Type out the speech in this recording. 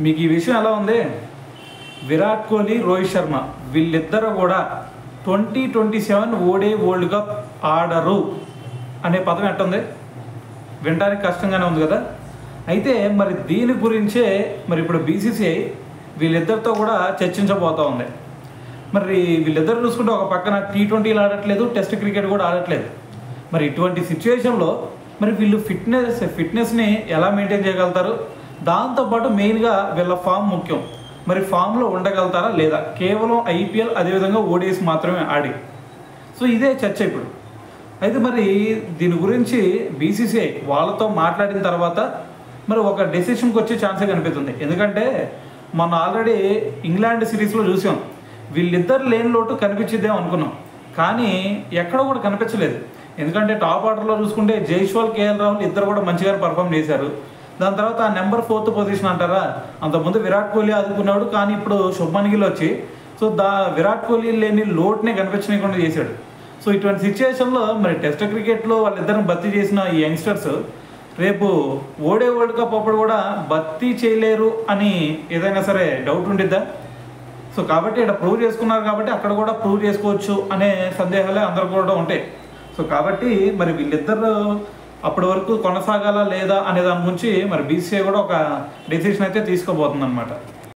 మీకు ఈ విషయం ఎలా ఉంది? విరాట్ కోహ్లీ, రోహిత్ శర్మ వీళ్ళిద్దరూ కూడా 2027 ఓడే వరల్డ్ కప్ ఆడరు అనే పదం ఎట్టుంది? వినడానికి కష్టంగానే ఉంది కదా. అయితే మరి దీని గురించే మరి ఇప్పుడు బీసీసీఐ వీళ్ళిద్దరితో కూడా చర్చించబోతూ ఉంది. మరి వీళ్ళిద్దరు చూసుకుంటే ఒక పక్కన T20 ఆడట్లేదు, టెస్ట్ క్రికెట్ కూడా ఆడట్లేదు. మరి ఇటువంటి సిచ్యువేషన్లో మరి వీళ్ళు ఫిట్నెస్ని ఎలా మెయింటైన్ చేయగలుగుతారు? దాంతోపాటు మెయిన్గా వీళ్ళ ఫామ్ ముఖ్యం. మరి ఫామ్లో ఉండగలుగుతారా లేదా? కేవలం ఐపీఎల్ అదేవిధంగా ఓడిఎస్ మాత్రమే ఆడి. సో ఇదే చర్చ ఇప్పుడు. అయితే మరి దీని గురించి బీసీసీఐ వాళ్ళతో మాట్లాడిన తర్వాత మరి ఒక డెసిషన్కి వచ్చే ఛాన్సే కనిపిస్తుంది. ఎందుకంటే మనం ఆల్రెడీ ఇంగ్లాండ్ సిరీస్లో చూసాం, వీళ్ళిద్దరు లేని లోటు కనిపించిద్దేమో అనుకున్నాం, కానీ ఎక్కడ కూడా కనిపించలేదు. ఎందుకంటే టాప్ ఆర్డర్లో చూసుకుంటే జైస్వాల్, కేఎల్ రాహుల్ ఇద్దరు కూడా మంచిగానే పర్ఫామ్ చేశారు. దాని తర్వాత ఆ నెంబర్ 4th పొజిషన్ అంటారా, అంతకుముందు విరాట్ కోహ్లీ ఆదుకున్నాడు, కానీ ఇప్పుడు శుభ్మన్ గిల్ వచ్చి విరాట్ కోహ్లీ లేని లోటునే కనిపించకుండా చేశాడు. సో ఇటువంటి సిచ్యువేషన్లో మరి టెస్ట్ క్రికెట్లో వాళ్ళిద్దరిని భర్తీ చేసిన ఈ యంగ్స్టర్స్ రేపు ఓడే వరల్డ్ కప్ అప్పుడు కూడా భర్తీ చేయలేరు అని ఏదైనా సరే డౌట్ ఉండిద్దా? సో కాబట్టి ఇక్కడ ప్రూవ్ చేసుకున్నారు కాబట్టి అక్కడ కూడా ప్రూవ్ చేసుకోవచ్చు అనే సందేహాలే అందరూ కూడా ఉంటాయి. సో కాబట్టి మరి వీళ్ళిద్దరు అప్పటి వరకు కొనసాగాలా లేదా అనే దాని గురించి మరి బీసీసీఐ కూడా ఒక డెసిషన్ అయితే తీసుకోబోతుంది అన్నమాట.